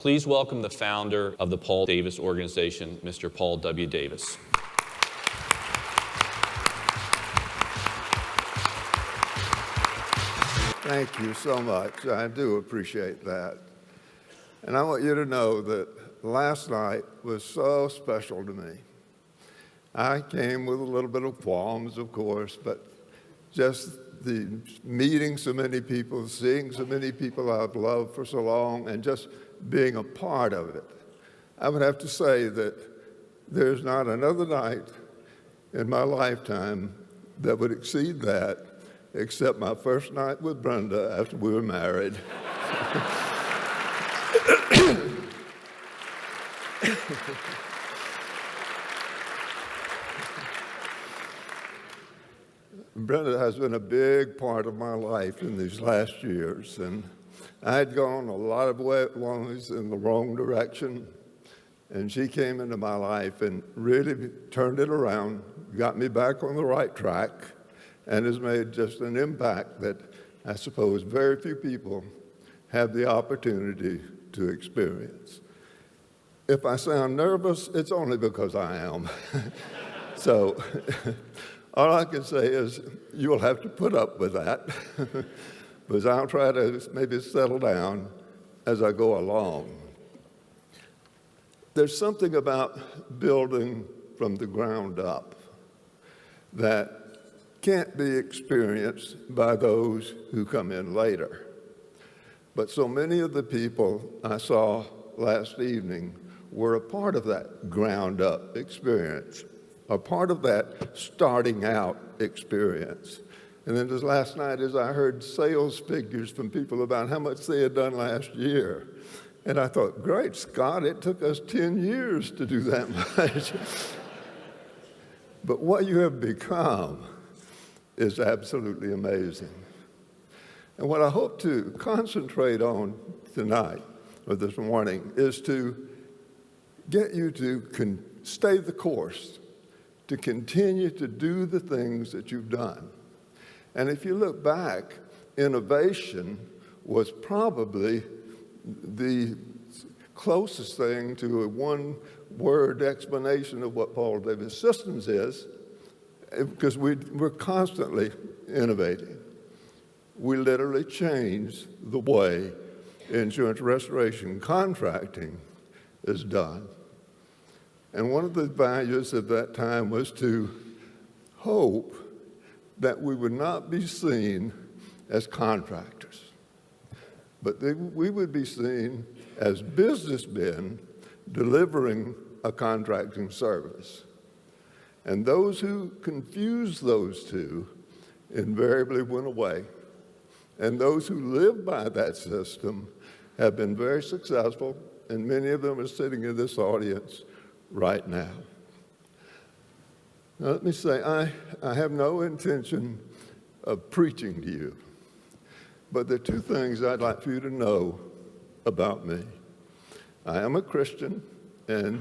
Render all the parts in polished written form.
Please welcome the founder of the Paul Davis Organization, Mr. Paul W. Davis. Thank you so much. I do appreciate that. And I want you to know that last night was so special to me. I came with a little bit of qualms, of course, but just the meeting so many people, seeing so many people I've loved for so long, and just being a part of it. I would have to say that there's not another night in my lifetime that would exceed that, except my first night with Brenda after we were married. Brenda has been a big part of my life in these last years, and I had gone a lot of ways in the wrong direction, and she came into my life and really turned it around, got me back on the right track, and has made just an impact that I suppose very few people have the opportunity to experience. If I sound nervous, it's only because I am. So all I can say is you'll have to put up with that, because I'll try to maybe settle down as I go along. There's something about building from the ground up that can't be experienced by those who come in later. But so many of the people I saw last evening were a part of that ground up experience, a part of that starting out experience. And then just last night, as I heard sales figures from people about how much they had done last year, and I thought, great Scott, it took us 10 years to do that much. But what you have become is absolutely amazing. And what I hope to concentrate on tonight, or this morning, is to get you to stay the course, to continue to do the things that you've done. And if you look back, innovation was probably the closest thing to a one-word explanation of what Paul Davis Systems is, because we're constantly innovating. We literally changed the way insurance restoration contracting is done. And one of the values of that time was to hope that we would not be seen as contractors, but we would be seen as businessmen delivering a contracting service. And those who confused those two invariably went away. And those who live by that system have been very successful, and many of them are sitting in this audience right now. Now, let me say, I have no intention of preaching to you, but there are two things I'd like for you to know about me. I am a Christian, and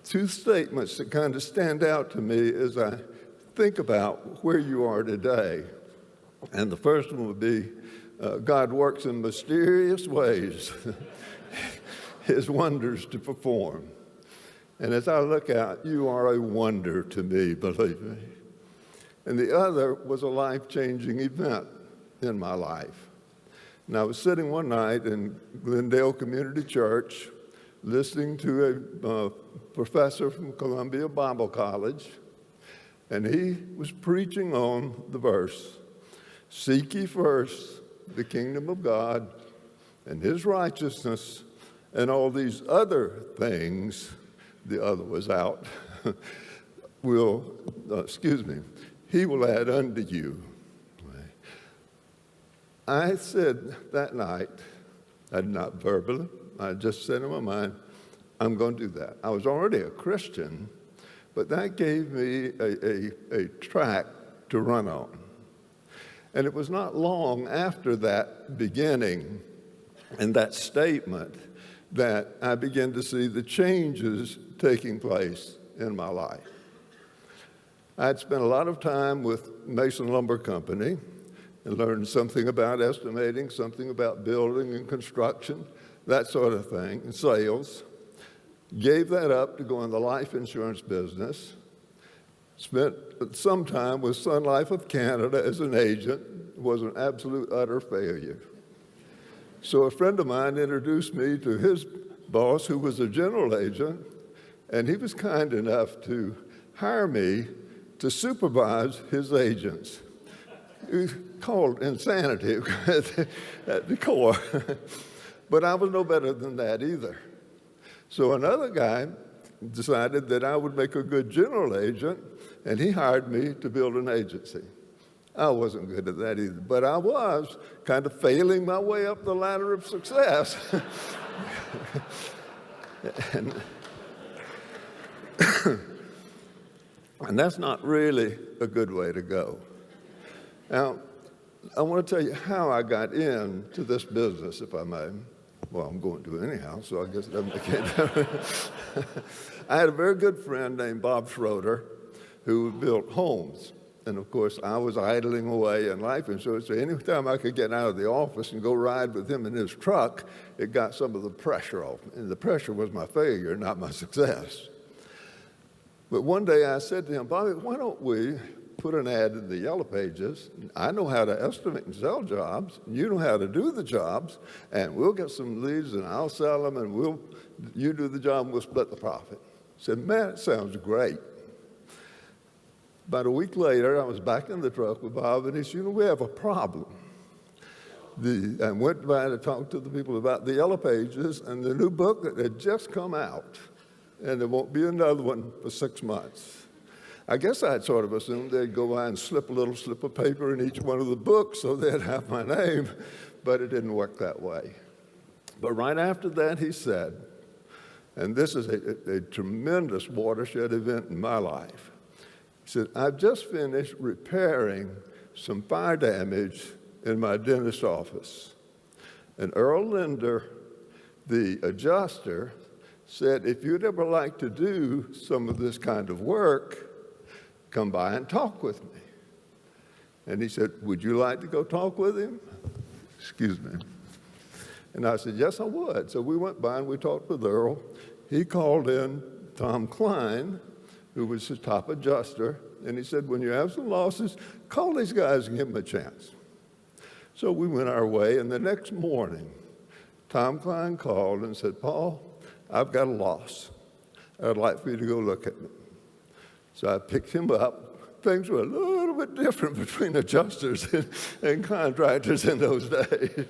two statements that kind of stand out to me as I think about where you are today. And the first one would be, God works in mysterious ways, his wonders to perform. And as I look out, you are a wonder to me, believe me. And the other was a life-changing event in my life. And I was sitting one night in Glendale Community Church listening to a professor from Columbia Bible College, and he was preaching on the verse, "Seek ye first the kingdom of God and his righteousness, and all these other things," the other was out, "he will add unto you." I said that night, I did not verbally, I just said in my mind, I'm going to do that. I was already a Christian, but that gave me a track to run on. And it was not long after that beginning and that statement that I began to see the changes taking place in my life. I had spent a lot of time with Mason Lumber Company and learned something about estimating, something about building and construction, that sort of thing, and sales. Gave that up to go in the life insurance business. Spent some time with Sun Life of Canada as an agent. It was an absolute utter failure. So a friend of mine introduced me to his boss, who was a general agent, and he was kind enough to hire me to supervise his agents. It was called insanity at the core. But I was no better than that either. So another guy decided that I would make a good general agent, and he hired me to build an agency. I wasn't good at that either, but I was kind of failing my way up the ladder of success. and that's not really a good way to go. Now, I want to tell you how I got into this business, if I may. Well, I'm going to anyhow, so I guess it doesn't make any difference. I had a very good friend named Bob Schroeder who built homes. And of course, I was idling away in life insurance, so anytime I could get out of the office and go ride with him in his truck, it got some of the pressure off. And the pressure was my failure, not my success. But one day I said to him, Bobby, why don't we put an ad in the Yellow Pages? I know how to estimate and sell jobs, and you know how to do the jobs, and we'll get some leads and I'll sell them, and you do the job and we'll split the profit. I said, man, it sounds great. About a week later, I was back in the truck with Bob, and he said, we have a problem. I went by to talk to the people about the Yellow Pages and the new book that had just come out, and there won't be another one for 6 months. I guess I'd sort of assumed they'd go by and slip a little slip of paper in each one of the books so they'd have my name, but it didn't work that way. But right after that, he said, and this is a tremendous watershed event in my life, he said, I've just finished repairing some fire damage in my dentist's office. And Earl Linder, the adjuster, said, if you'd ever like to do some of this kind of work, come by and talk with me. And he said, would you like to go talk with him? Excuse me. And I said, yes, I would. So we went by and we talked with Earl. He called in Tom Klein, who was his top adjuster, and he said, when you have some losses, call these guys and give them a chance. So we went our way, and the next morning, Tom Klein called and said, Paul, I've got a loss. I'd like for you to go look at it. So I picked him up. Things were a little bit different between adjusters and contractors in those days.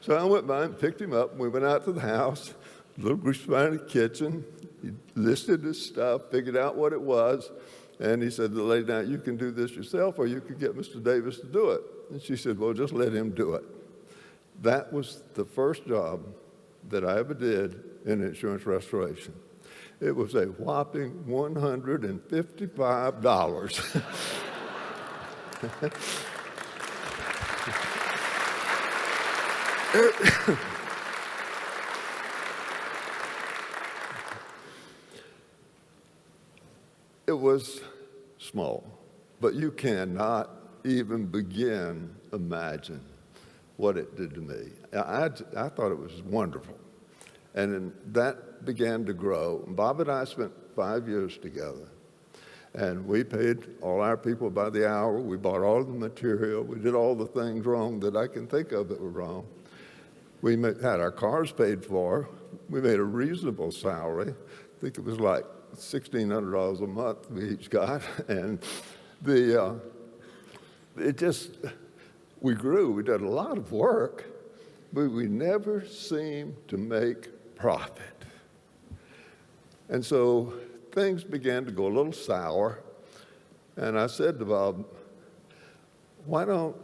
So I went by and picked him up, and we went out to the house, a little grease fire in the kitchen. He listed his stuff, figured out what it was, and he said to the lady, now you can do this yourself, or you can get Mr. Davis to do it. And she said, well, just let him do it. That was the first job that I ever did in insurance restoration. It was a whopping $155. It was small, but you cannot even begin imagine what it did to me. I thought it was wonderful. And then that began to grow. Bob and I spent 5 years together. And we paid all our people by the hour. We bought all the material. We did all the things wrong that I can think of that were wrong. We had our cars paid for. We made a reasonable salary. I think it was like $1,600 a month we each got. And we grew. We did a lot of work, but we never seemed to make profit. And so things began to go a little sour. And I said to Bob, why don't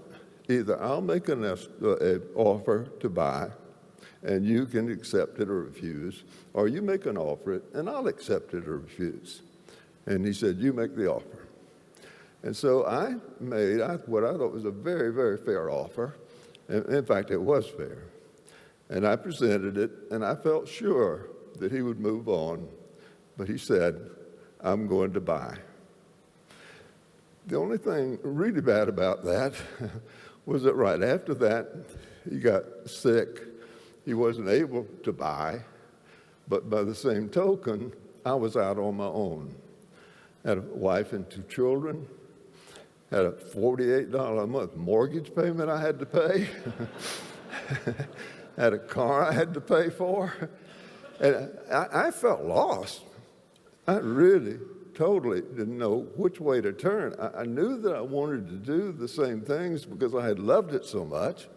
either I'll make an offer to buy, and you can accept it or refuse, or you make an offer and I'll accept it or refuse. And he said, you make the offer. And so I made what I thought was a very, very fair offer. And in fact, it was fair. And I presented it, and I felt sure that he would move on. But he said, I'm going to buy. The only thing really bad about that was that right after that, he got sick, he wasn't able to buy, but by the same token, I was out on my own. Had a wife and 2 children, had a $48 a month mortgage payment I had to pay, had a car I had to pay for, and I felt lost. I really totally didn't know which way to turn. I knew that I wanted to do the same things because I had loved it so much,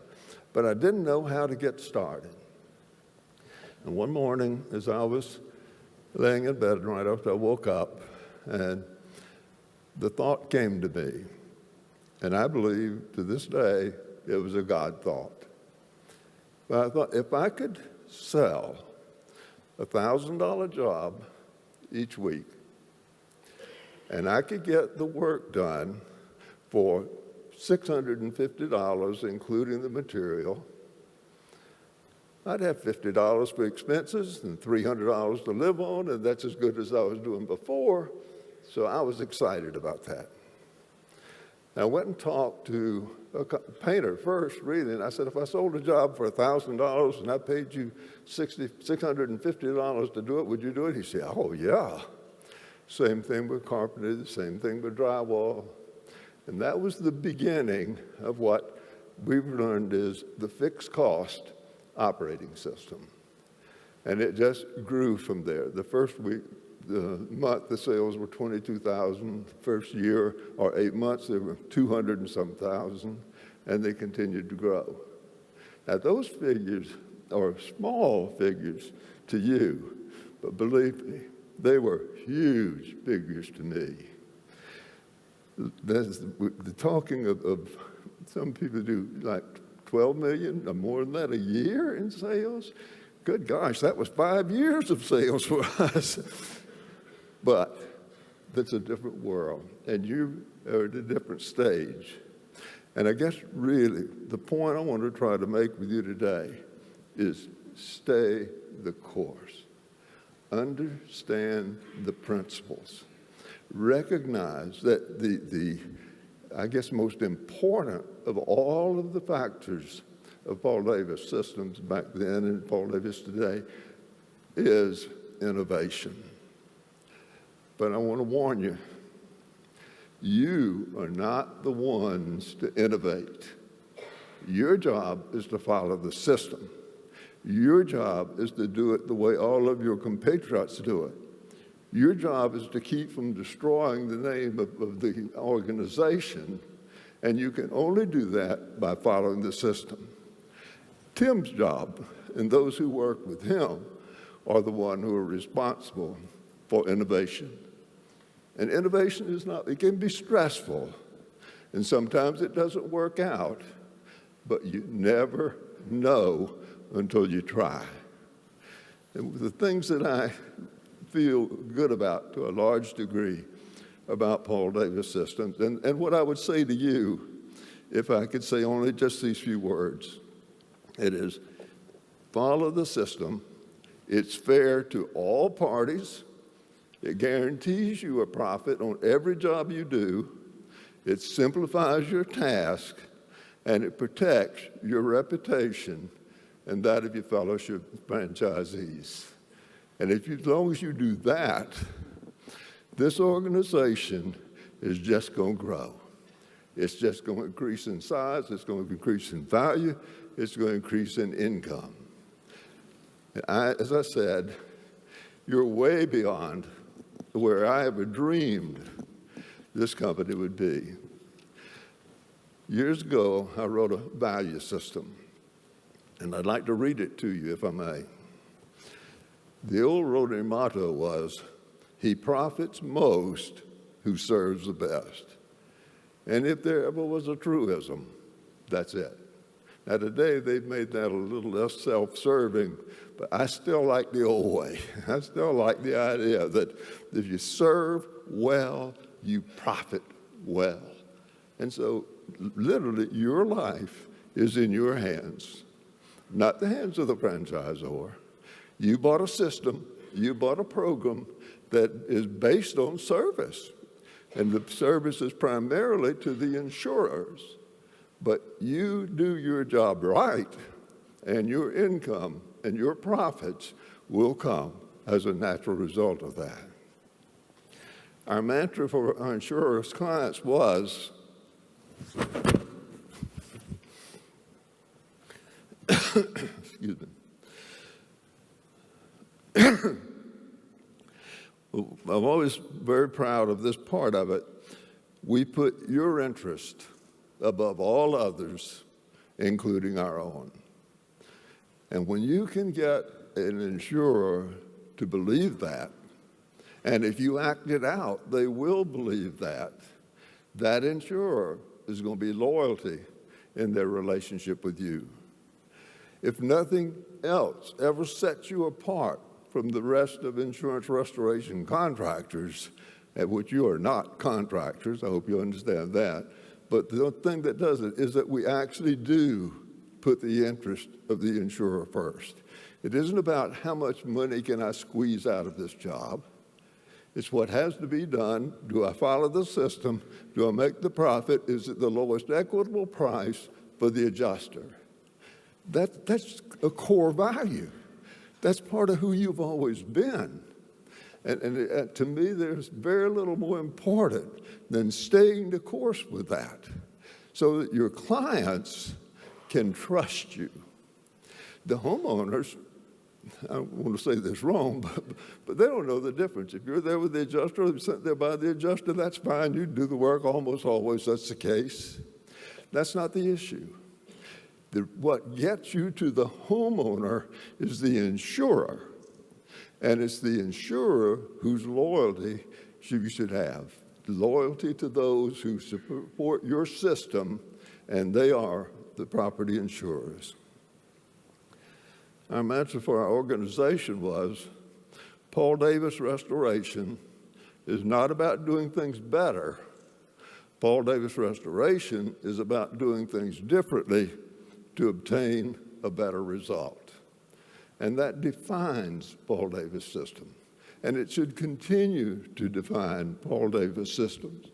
but I didn't know how to get started. And one morning, as I was laying in bed right after I woke up, and the thought came to me, and I believe to this day it was a God thought. But I thought, if I could sell a $1,000 job each week, and I could get the work done for $650, including the material, I'd have $50 for expenses and $300 to live on, and that's as good as I was doing before. So I was excited about that. I went and talked to a painter first, really, and I said, if I sold a job for $1,000 and I paid you $650 to do it, would you do it? He said, oh, yeah. Same thing with carpentry, same thing with drywall. And that was the beginning of what we've learned is the fixed cost operating system. And it just grew from there. The first week, the month, the sales were 22,000. First year, or 8 months, they were 200 and some thousand, and they continued to grow. Now, those figures are small figures to you, but believe me, they were huge figures to me. The talking of some people do like 12 million or more than that a year in sales. Good gosh, that was 5 years of sales for us. But that's a different world, and you are at a different stage. And I guess really the point I want to try to make with you today is stay the course. Understand the principles. Recognize that the I guess most important of all of the factors of Paul Davis systems back then and Paul Davis today is innovation. But I want to warn you, you are not the ones to innovate. Your job is to follow the system. Your job is to do it the way all of your compatriots do it. Your job is to keep from destroying the name of the organization, and you can only do that by following the system. Tim's job, and those who work with him, are the ones who are responsible for innovation. And innovation is not, it can be stressful, and sometimes it doesn't work out, but you never know until you try. And the things that I feel good about to a large degree about Paul Davis systems, and what I would say to you, if I could say only just these few words, it is follow the system. It's fair to all parties. It guarantees you a profit on every job you do. It simplifies your task, and it protects your reputation and that of your fellowship franchisees. And as long as you do that, this organization is just going to grow. It's just going to increase in size. It's going to increase in value. It's going to increase in income. And as I said, you're way beyond where I ever dreamed this company would be. Years ago, I wrote a value system, and I'd like to read it to you, if I may. The old Rotary motto was, he profits most who serves the best. And if there ever was a truism, that's it. Now today, they've made that a little less self-serving, but I still like the old way. I still like the idea that if you serve well, you profit well. And so literally your life is in your hands, not the hands of the franchisor. You bought a system, you bought a program that is based on service. And the service is primarily to the insurers. But you do your job right, and your income and your profits will come as a natural result of that. Our mantra for our insurers' clients was, excuse me. I'm always very proud of this part of it. We put your interest above all others, including our own. And when you can get an insurer to believe that, and if you act it out, they will believe that, that insurer is going to be loyalty in their relationship with you. If nothing else ever sets you apart from the rest of insurance restoration contractors, at which you are not contractors, I hope you understand that, but the thing that does it is that we actually do put the interest of the insurer first. It isn't about how much money can I squeeze out of this job. It's what has to be done. Do I follow the system? Do I make the profit? Is it the lowest equitable price for the adjuster? That's a core value. That's part of who you've always been. And to me, there's very little more important than staying the course with that so that your clients can trust you. The homeowners, I don't want to say this wrong, but they don't know the difference. If you're there with the adjuster or sent there by the adjuster, that's fine. You do the work almost always. That's the case. That's not the issue. What gets you to the homeowner is the insurer. And it's the insurer whose loyalty you should have. Loyalty to those who support your system, and they are the property insurers. Our mantra for our organization was, Paul Davis Restoration is not about doing things better. Paul Davis Restoration is about doing things differently to obtain a better result. And that defines Paul Davis System. And it should continue to define Paul Davis Systems.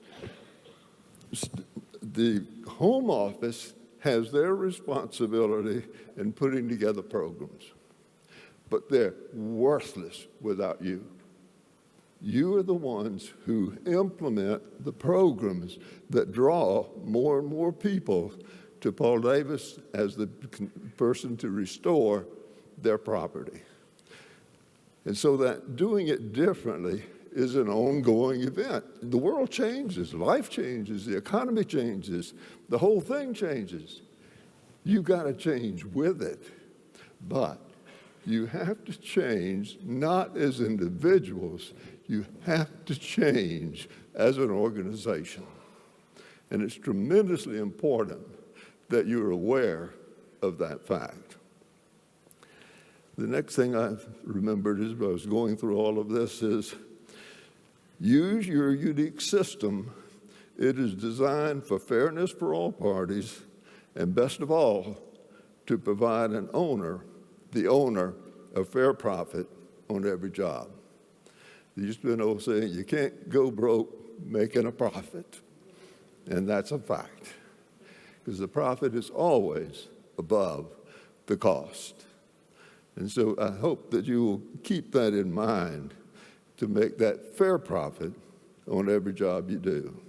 The home office has their responsibility in putting together programs, but they're worthless without you. You are the ones who implement the programs that draw more and more people to Paul Davis as the person to restore their property. And so that doing it differently is an ongoing event. The world changes, life changes, the economy changes, the whole thing changes. You've got to change with it. But you have to change not as individuals, you have to change as an organization. And it's tremendously important that you're aware of that fact. The next thing I remembered as I was going through all of this is, use your unique system. It is designed for fairness for all parties, and best of all, to provide the owner, of fair profit on every job. There used to be an old saying, you can't go broke making a profit. And that's a fact, because the profit is always above the cost. And so I hope that you will keep that in mind to make that fair profit on every job you do.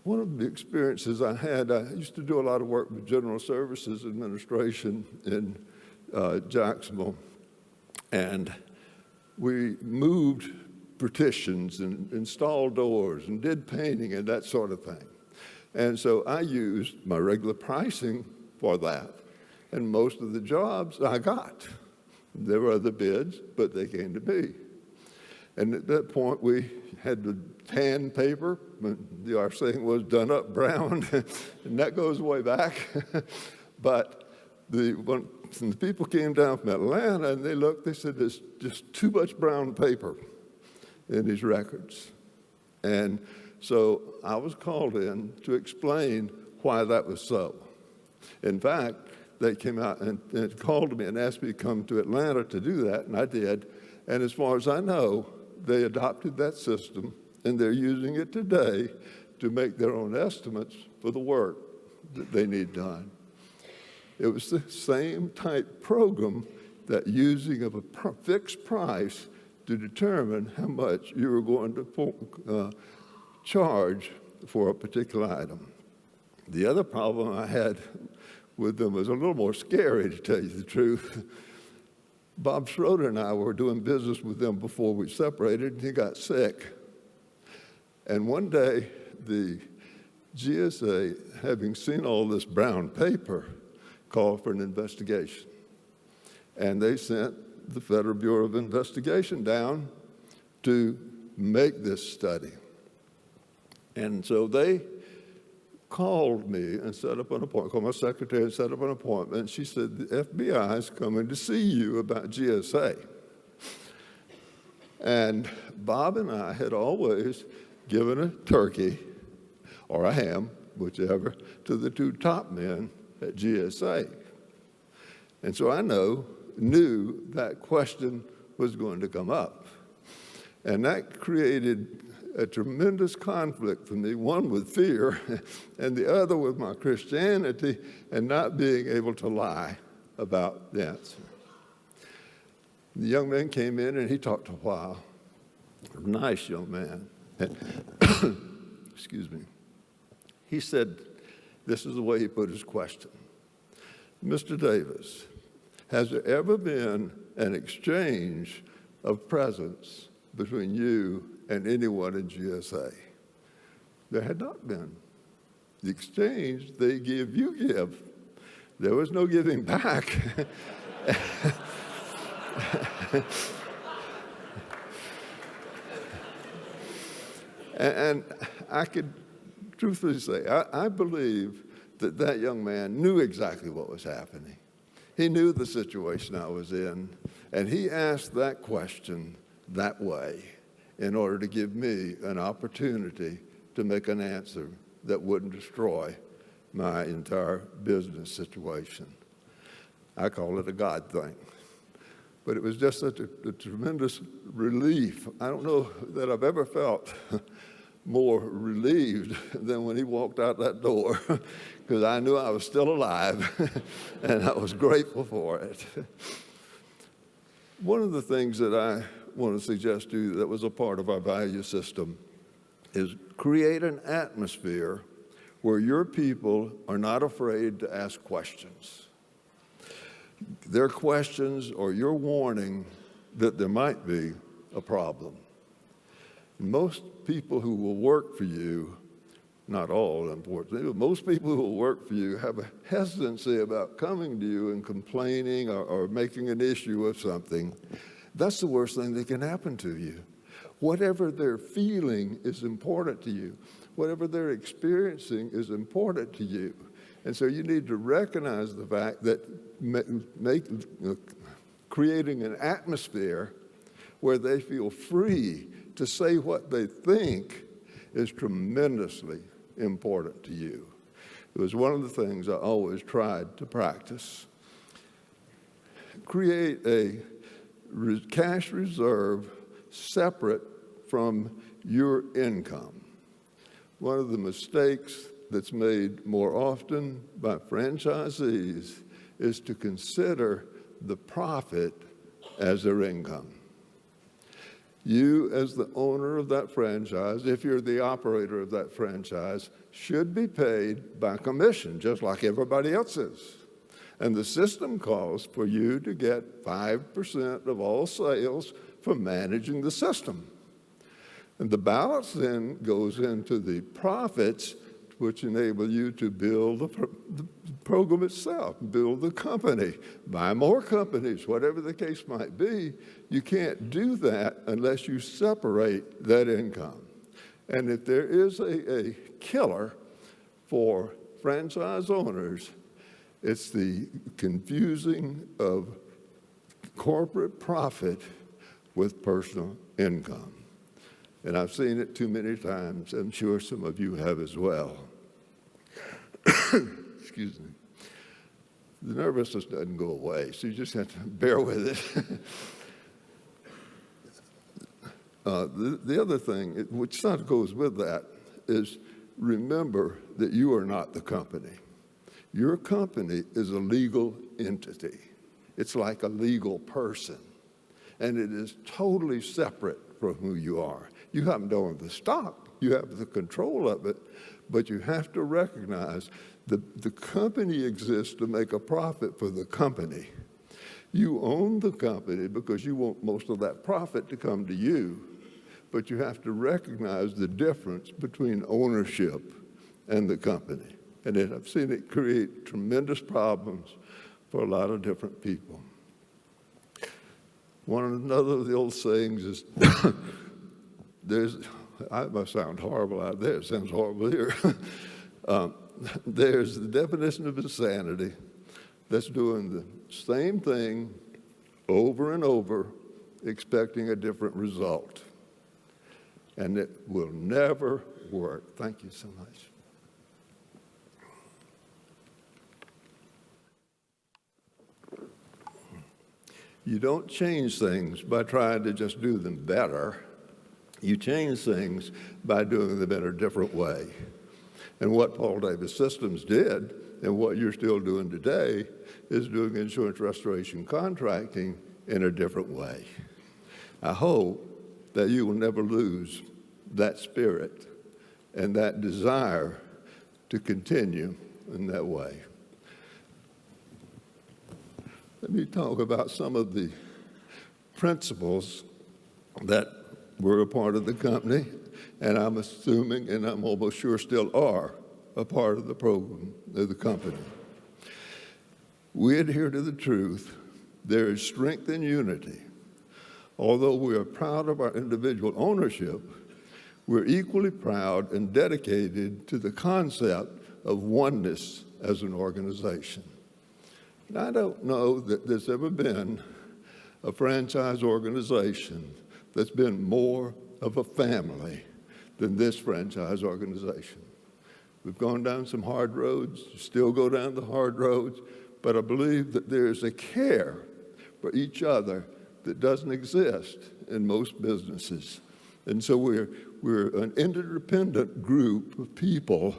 One of the experiences I had, I used to do a lot of work with General Services Administration in Jacksonville, and we moved partitions and installed doors and did painting and that sort of thing. And so I used my regular pricing for that. And most of the jobs I got. There were other bids, but they came to me. And at that point, we had the tan paper. Our saying was done up brown, and that goes way back. But when the people came down from Atlanta, and they looked, they said, there's just too much brown paper in these records. And so I was called in to explain why that was so. In fact, they came out and called me and asked me to come to Atlanta to do that, and I did. And as far as I know, they adopted that system, and they're using it today to make their own estimates for the work that they need done. It was the same type program that using of a fixed price to determine how much you were going to charge for a particular item. The other problem I had with them was a little more scary, to tell you the truth. Bob Schroeder and I were doing business with them before we separated, and he got sick. And one day, the GSA, having seen all this brown paper, called for an investigation. And they sent the Federal Bureau of Investigation down to make this study. And so they called me and set up an appointment, called my secretary and set up an appointment. And she said, the FBI is coming to see you about GSA. And Bob and I had always given a turkey or a ham, whichever, to the two top men at GSA. And so I knew that question was going to come up. And that created a tremendous conflict for me, one with fear and the other with my Christianity and not being able to lie about the answer. The young man came in and he talked a while. A nice young man. And excuse me. He said, this is the way he put his question. Mr. Davis, has there ever been an exchange of presents between you and anyone in GSA? There had not been. The exchange, they give, you give. There was no giving back. And I could truthfully say, I believe that that young man knew exactly what was happening. He knew the situation I was in, and he asked that question that way in order to give me an opportunity to make an answer that wouldn't destroy my entire business situation. I call it a God thing. But it was just such a tremendous relief. I don't know that I've ever felt more relieved than when he walked out that door, because I knew I was still alive, and I was grateful for it. One of the things that I want to suggest to you that was a part of our value system is create an atmosphere where your people are not afraid to ask questions. Their questions or your warning that there might be a problem. Most people who will work for you, not all, unfortunately, but most people who will work for you have a hesitancy about coming to you and complaining or making an issue of something. That's the worst thing that can happen to you. Whatever they're feeling is important to you. Whatever they're experiencing is important to you. And so you need to recognize the fact that creating an atmosphere where they feel free to say what they think is tremendously important to you. It was one of the things I always tried to practice. Create a cash reserve separate from your income. One of the mistakes that's made more often by franchisees is to consider the profit as their income. You, as the owner of that franchise, if you're the operator of that franchise, should be paid by commission, just like everybody else is. And the system calls for you to get 5% of all sales for managing the system. And the balance then goes into the profits, which enable you to build the program itself, build the company, buy more companies, whatever the case might be. You can't do that unless you separate that income. And if there is a killer for franchise owners, it's the confusing of corporate profit with personal income. And I've seen it too many times. I'm sure some of you have as well. Excuse me. The nervousness doesn't go away, so you just have to bear with it. The other thing, which sort of goes with that, is remember that you are not the company. Your company is a legal entity. It's like a legal person, and it is totally separate from who you are. You happen to own the stock, you have the control of it, but you have to recognize the company exists to make a profit for the company. You own the company because you want most of that profit to come to you, but you have to recognize the difference between ownership and the company. And I've seen it create tremendous problems for a lot of different people. Another of the old sayings is, I must sound horrible out there, it sounds horrible here. There's the definition of insanity that's doing the same thing over and over, expecting a different result. And it will never work. Thank you so much. You don't change things by trying to just do them better. You change things by doing them in a different way. And what Paul Davis Systems did, and what you're still doing today, is doing insurance restoration contracting in a different way. I hope that you will never lose that spirit and that desire to continue in that way. Let me talk about some of the principles that were a part of the company, and I'm assuming, and I'm almost sure still are, a part of the program of the company. We adhere to the truth. There is strength in unity. Although we are proud of our individual ownership, we're equally proud and dedicated to the concept of oneness as an organization. And I don't know that there's ever been a franchise organization that's been more of a family than this franchise organization. We've gone down some hard roads, still go down the hard roads, but I believe that there's a care for each other that doesn't exist in most businesses. And so we're an interdependent group of people,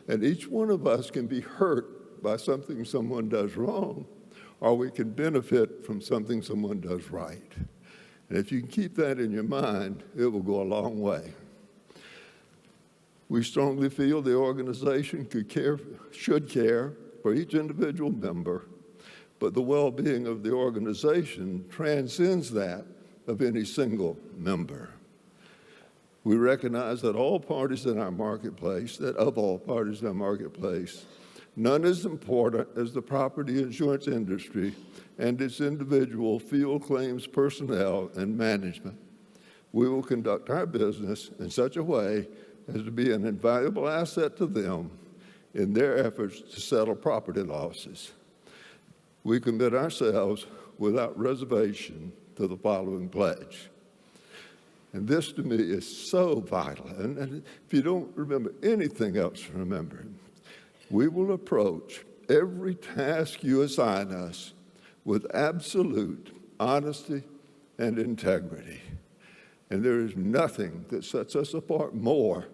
and each one of us can be hurt by something someone does wrong, or we can benefit from something someone does right. And if you can keep that in your mind, it will go a long way. We strongly feel the organization should care for each individual member, but the well-being of the organization transcends that of any single member. We recognize that all parties in our marketplace, none as important as the property insurance industry and its individual field claims personnel and management. We will conduct our business in such a way as to be an invaluable asset to them in their efforts to settle property losses. We commit ourselves without reservation to the following pledge. And this to me is so vital. And if you don't remember anything else, remember, we will approach every task you assign us with absolute honesty and integrity. And there is nothing that sets us apart more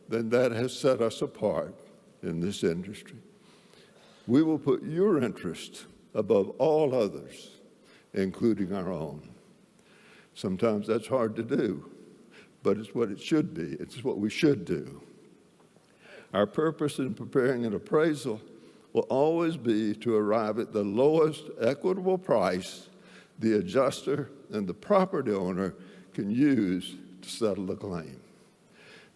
than that has set us apart in this industry. We will put your interest above all others, including our own. Sometimes that's hard to do, but it's what it should be. It's what we should do. Our purpose in preparing an appraisal will always be to arrive at the lowest equitable price the adjuster and the property owner can use to settle the claim.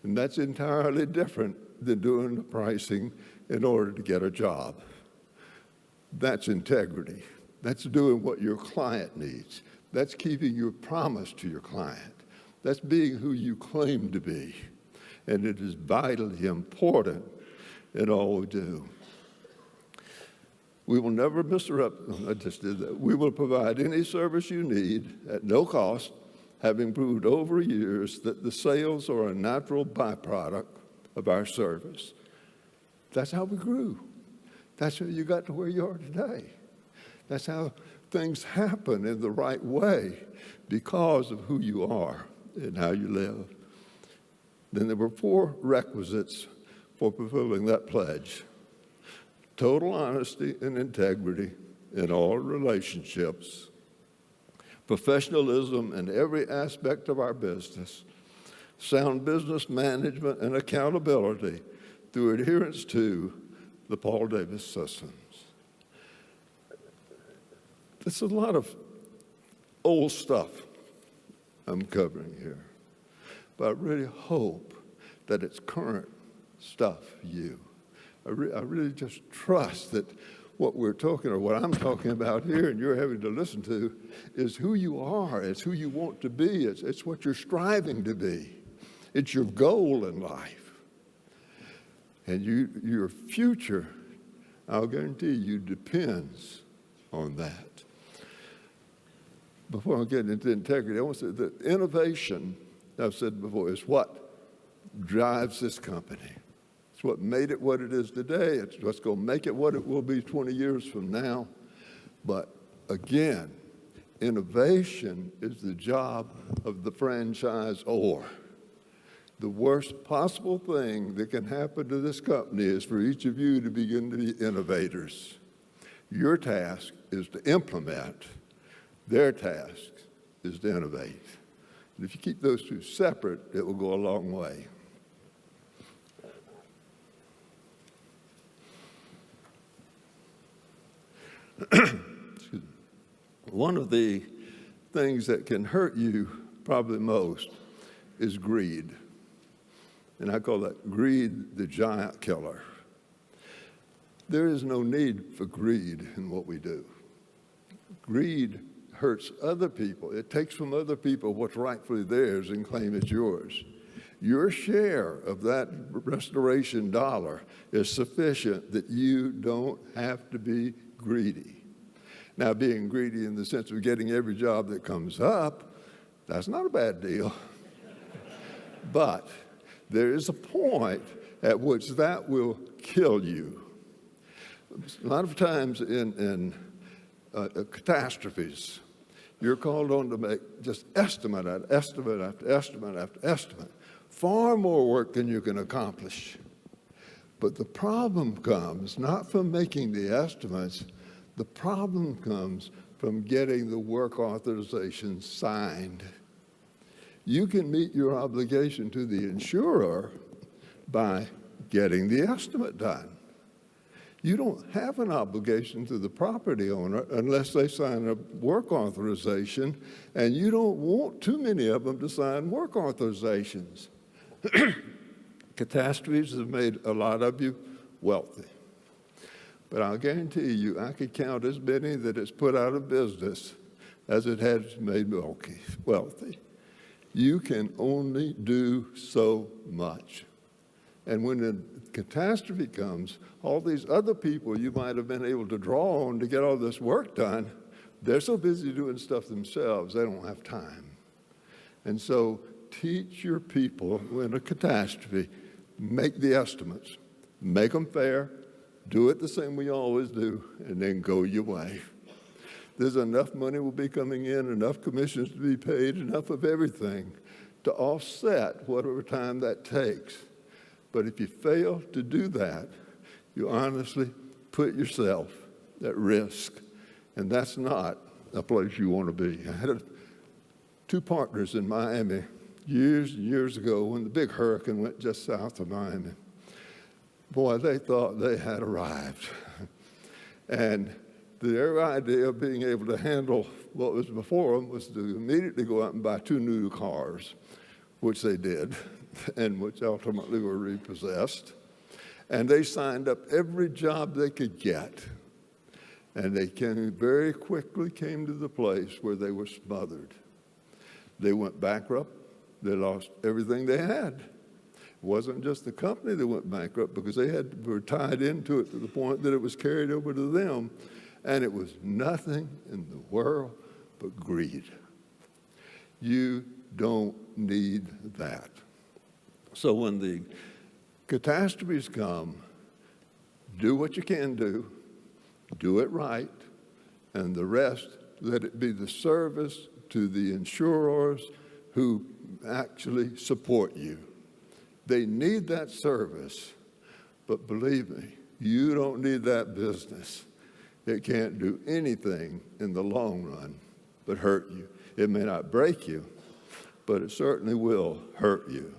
And that's entirely different than doing the pricing in order to get a job. That's integrity. That's doing what your client needs. That's keeping your promise to your client. That's being who you claim to be. And it is vitally important in all we do. We will never We will provide any service you need at no cost, having proved over years that the sales are a natural byproduct of our service. That's how we grew. That's how you got to where you are today. That's how things happen in the right way because of who you are and how you live. Then there were 4 requisites for fulfilling that pledge. total honesty and integrity in all relationships, professionalism in every aspect of our business, sound business management and accountability through adherence to the Paul Davis systems. It's a lot of old stuff I'm covering here, but I really hope that it's current stuff for you. I really just trust that what we're talking, or what I'm talking about here and you're having to listen to, is who you are. It's who you want to be. It's what you're striving to be. It's your goal in life. And your future, I'll guarantee you, depends on that. Before I get into integrity, I want to say that innovation, I've said before, is what drives this company. It's what made it what it is today. It's what's going to make it what it will be 20 years from now. But again, innovation is the job of the franchisor. The worst possible thing that can happen to this company is for each of you to begin to be innovators. Your task is to implement. Their task is to innovate. And if you keep those two separate, it will go a long way. One of the things that can hurt you probably most is greed. And I call that greed the giant killer. There is no need for greed in what we do. Greed hurts other people. It takes from other people what's rightfully theirs and claim it's yours. Your share of that restoration dollar is sufficient that you don't have to be greedy. Now, being greedy in the sense of getting every job that comes up, that's not a bad deal. But there is a point at which that will kill you. A lot of times in catastrophes, you're called on to make just estimate after estimate after estimate after estimate. Far more work than you can accomplish. But the problem comes not from making the estimates. The problem comes from getting the work authorization signed. You can meet your obligation to the insurer by getting the estimate done. You don't have an obligation to the property owner unless they sign a work authorization, and you don't want too many of them to sign work authorizations. Catastrophes have made a lot of you wealthy. But I'll guarantee you, I could count as many that it's put out of business as it has made wealthy. You can only do so much. And when a catastrophe comes, all these other people you might have been able to draw on to get all this work done, they're so busy doing stuff themselves, they don't have time. And so teach your people when a catastrophe, make the estimates, make them fair, do it the same way you always do, and then go your way. There's enough money will be coming in, enough commissions to be paid, enough of everything to offset whatever time that takes. But if you fail to do that, you honestly put yourself at risk, and that's not a place you want to be. I had two partners in Miami years and years ago when the big hurricane went just south of Miami. Boy, they thought they had arrived. And their idea of being able to handle what was before them was to immediately go out and buy 2 new cars, which they did, and which ultimately were repossessed. And they signed up every job they could get. And they very quickly came to the place where they were smothered. They went bankrupt. They lost everything they had. It wasn't just the company that went bankrupt because they were tied into it to the point that it was carried over to them. And it was nothing in the world but greed. You don't need that. So when the catastrophes come, do what you can do it right, and the rest, let it be the service to the insurers who actually support you. They need that service, but believe me, You don't need that business. It can't do anything in the long run but hurt you. It may not break you, but it certainly will hurt you.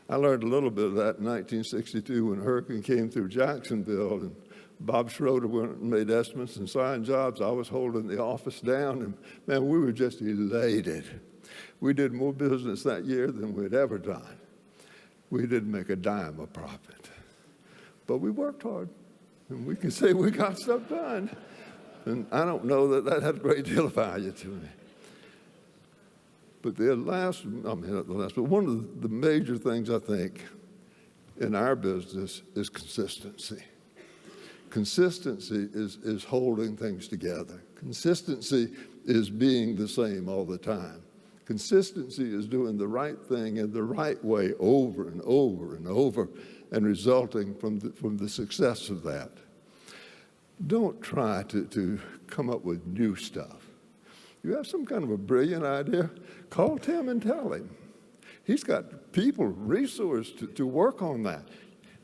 I learned a little bit of that in 1962 when a hurricane came through Jacksonville, and Bob Schroeder went and made estimates and signed jobs. I was holding the office down, and man, we were just elated. We did more business that year than we'd ever done. We didn't make a dime of profit, but we worked hard, and we can say we got stuff done. And I don't know that that had a great deal of value to me. But one of the major things I think in our business is consistency. Consistency is holding things together. Consistency is being the same all the time. Consistency is doing the right thing in the right way over and over and over and resulting from the success of that. Don't try to come up with new stuff. You have some kind of a brilliant idea, call Tim and tell him. He's got people, resources to work on that.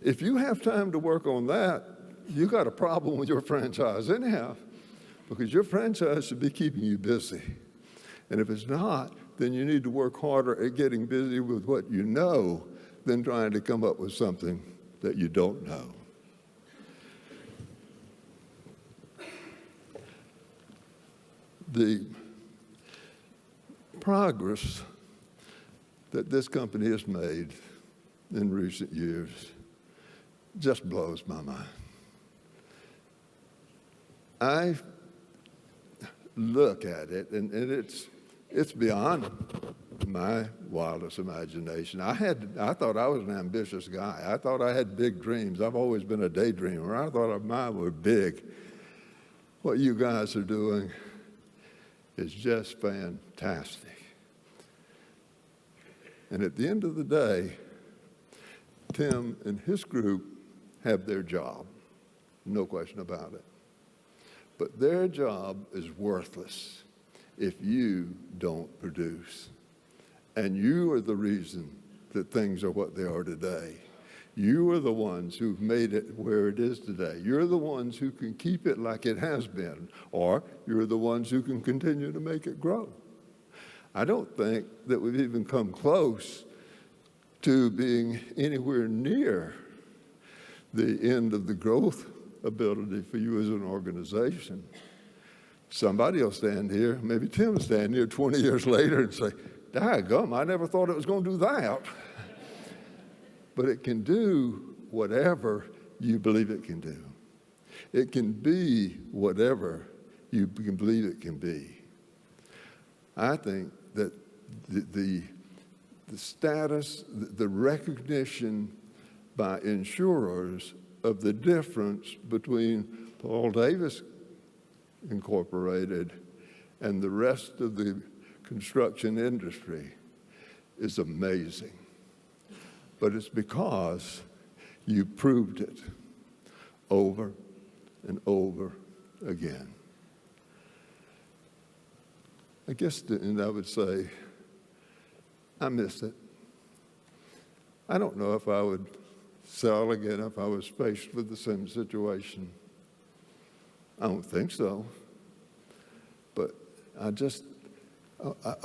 If you have time to work on that, you got a problem with your franchise anyhow, because your franchise should be keeping you busy. And if it's not, then you need to work harder at getting busy with what you know than trying to come up with something that you don't know. The progress that this company has made in recent years just blows my mind. I look at it, and it's beyond my wildest imagination. I thought I was an ambitious guy. I thought I had big dreams. I've always been a daydreamer. I thought mine were big. What you guys are doing is just fantastic. And at the end of the day, Tim and his group have their job, no question about it. But their job is worthless if you don't produce. And you are the reason that things are what they are today. You are the ones who've made it where it is today. You're the ones who can keep it like it has been, or you're the ones who can continue to make it grow. I don't think that we've even come close to being anywhere near the end of the growth ability for you as an organization. Somebody will stand here, maybe Tim will stand here 20 years later and say, "Daggum, I never thought it was going to do that." But it can do whatever you believe it can do. It can be whatever you can believe it can be. I think that the status, the recognition by insurers of the difference between Paul Davis Incorporated and the rest of the construction industry is amazing. But it's because you proved it over and over again. I guess, and I would say, I miss it. I don't know if I would sell again if I was faced with the same situation. I don't think so. But I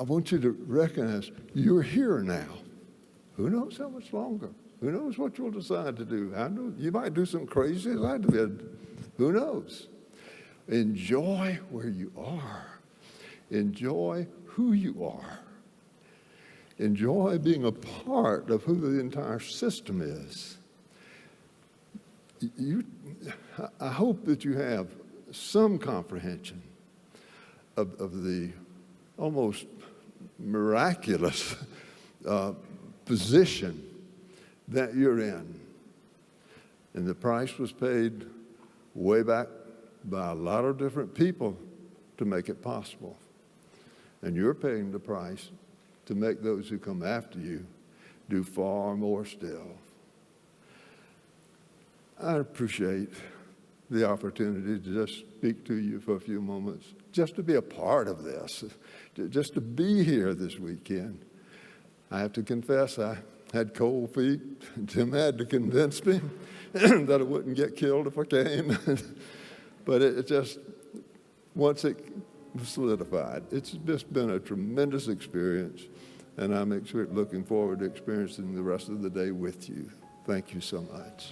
want you to recognize you're here now. Who knows how much longer? Who knows what you'll decide to do? I know you might do some crazy as I did. Who knows? Enjoy where you are. Enjoy who you are. Enjoy being a part of who the entire system is. I hope that you have some comprehension of the almost miraculous position that you're in. And the price was paid way back by a lot of different people to make it possible. And you're paying the price to make those who come after you do far more still. I appreciate the opportunity to just speak to you for a few moments, just to be a part of this, just to be here this weekend. I have to confess, had cold feet. Tim had to convince me that I wouldn't get killed if I came. But it just, once it solidified, it's just been a tremendous experience, and I'm looking forward to experiencing the rest of the day with you. Thank you so much.